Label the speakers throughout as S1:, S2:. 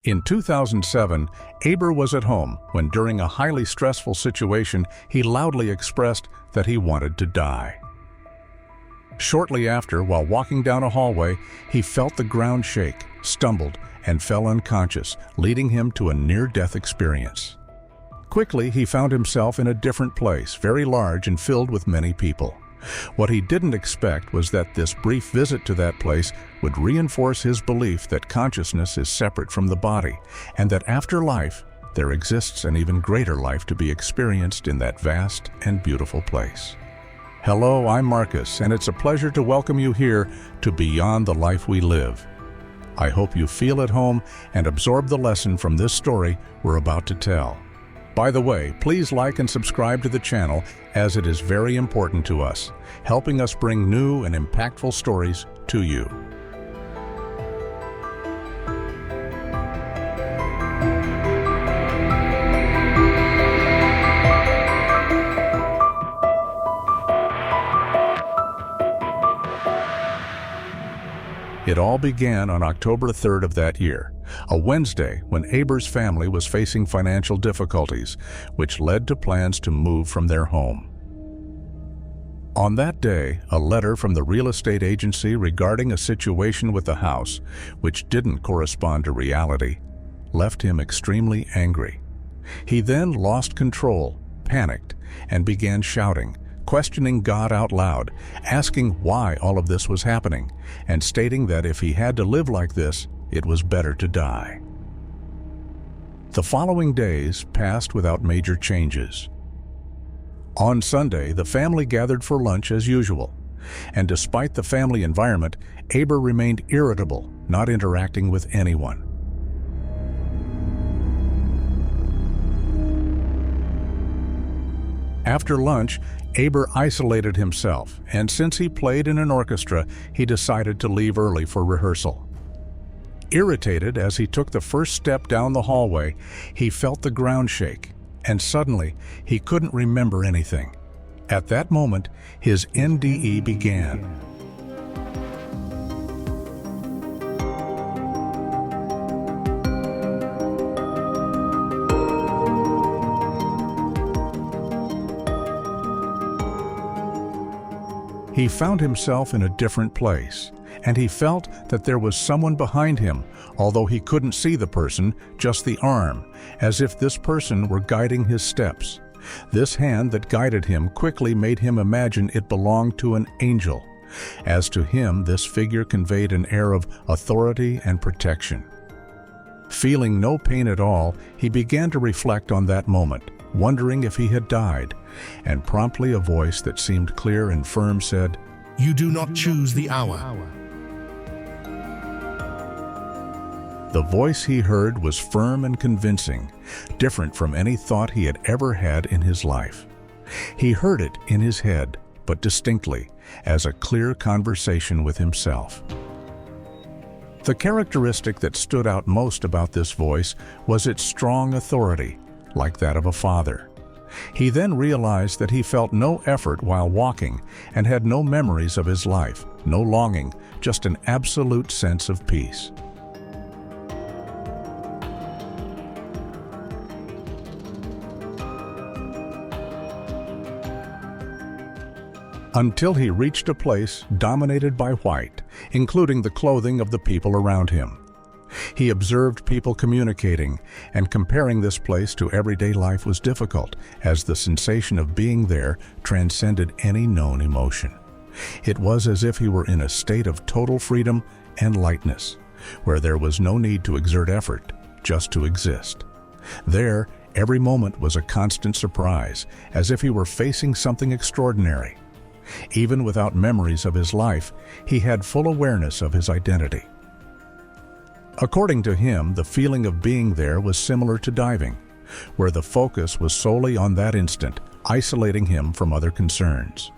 S1: In 2007, Éber was at home when, during a highly stressful situation, he loudly expressed that he wanted to die. Shortly after, while walking down a hallway, he felt the ground shake, stumbled, and fell unconscious, leading him to a near-death experience. Quickly, he found himself in a different place, very large and filled with many people. What he didn't expect was that this brief visit to that place would reinforce his belief that consciousness is separate from the body, and that after life, there exists an even greater life to be experienced in that vast and beautiful place. Hello, I'm Marcus, and it's a pleasure to welcome you here to Beyond the Life We Live. I hope you feel at home and absorb the lesson from this story we're about to tell. By the way, please like and subscribe to the channel, as it is very important to us, helping us bring new and impactful stories to you. It all began on October 3rd of that year, a Wednesday when Éber's family was facing financial difficulties, which led to plans to move from their home. On that day, a letter from the real estate agency regarding a situation with the house, which didn't correspond to reality, left him extremely angry. He then lost control, panicked, and began shouting, questioning God out loud, asking why all of this was happening, and stating that if he had to live like this, it was better to die. The following days passed without major changes. On Sunday, the family gathered for lunch as usual, and despite the family environment, Éber remained irritable, not interacting with anyone. After lunch, Éber isolated himself, and since he played in an orchestra, he decided to leave early for rehearsal. Irritated as he took the first step down the hallway, he felt the ground shake, and suddenly he couldn't remember anything. At that moment, his NDE began. He found himself in a different place, and he felt that there was someone behind him, although he couldn't see the person, just the arm, as if this person were guiding his steps. This hand that guided him quickly made him imagine it belonged to an angel. As to him, this figure conveyed an air of authority and protection. Feeling no pain at all, he began to reflect on that moment, wondering if he had died, and promptly a voice that seemed clear and firm said,
S2: "You do not choose the hour."
S1: The voice he heard was firm and convincing, different from any thought he had ever had in his life. He heard it in his head, but distinctly, as a clear conversation with himself. The characteristic that stood out most about this voice was its strong authority, like that of a father. He then realized that he felt no effort while walking and had no memories of his life, no longing, just an absolute sense of peace. Until he reached a place dominated by white, including the clothing of the people around him. He observed people communicating, and comparing this place to everyday life was difficult, as the sensation of being there transcended any known emotion. It was as if he were in a state of total freedom and lightness, where there was no need to exert effort, just to exist. There, every moment was a constant surprise, as if he were facing something extraordinary. Even without memories of his life, he had full awareness of his identity. According to him, the feeling of being there was similar to diving, where the focus was solely on that instant, isolating him from other concerns.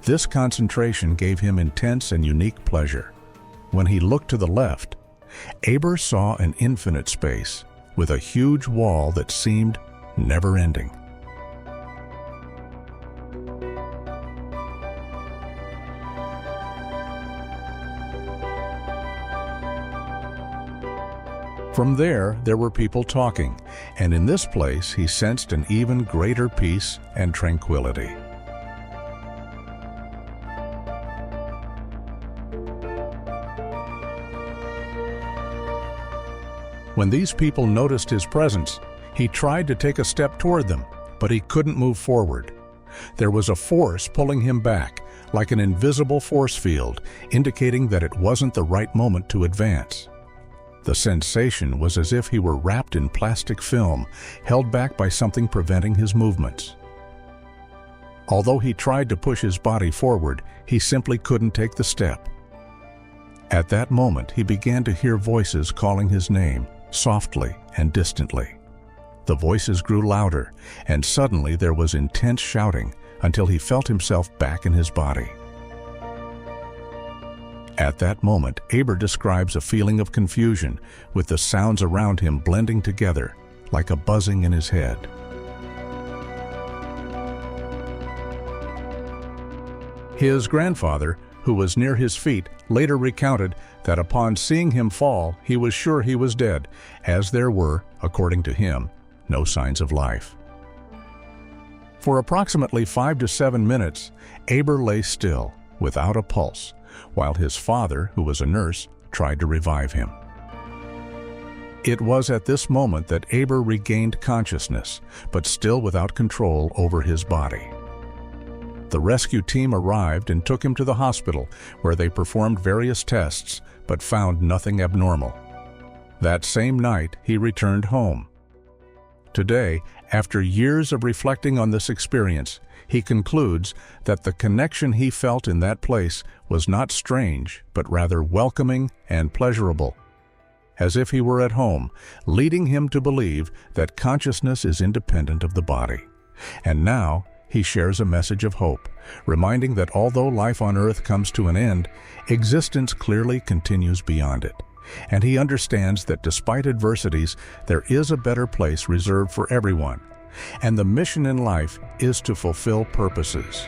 S1: This concentration gave him intense and unique pleasure. When he looked to the left, Éber saw an infinite space, with a huge wall that seemed never-ending. From there were people talking, and in this place he sensed an even greater peace and tranquility. When these people noticed his presence, he tried to take a step toward them, but he couldn't move forward. There was a force pulling him back, like an invisible force field, indicating that it wasn't the right moment to advance. The sensation was as if he were wrapped in plastic film, held back by something preventing his movements. Although he tried to push his body forward, he simply couldn't take the step. At that moment, he began to hear voices calling his name, softly and distantly. The voices grew louder, and suddenly there was intense shouting until he felt himself back in his body. At that moment, Éber describes a feeling of confusion, with the sounds around him blending together like a buzzing in his head. His grandfather, who was near his feet, later recounted that upon seeing him fall, he was sure he was dead, as there were, according to him, no signs of life. For approximately 5 to 7 minutes, Éber lay still, without a pulse, while his father, who was a nurse, tried to revive him. It was at this moment that Éber regained consciousness, but still without control over his body. The rescue team arrived and took him to the hospital, where they performed various tests, but found nothing abnormal. That same night, he returned home. Today, after years of reflecting on this experience, he concludes that the connection he felt in that place was not strange, but rather welcoming and pleasurable, as if he were at home, leading him to believe that consciousness is independent of the body. And now, he shares a message of hope, reminding that although life on earth comes to an end, existence clearly continues beyond it. And he understands that despite adversities, there is a better place reserved for everyone, and the mission in life is to fulfill purposes.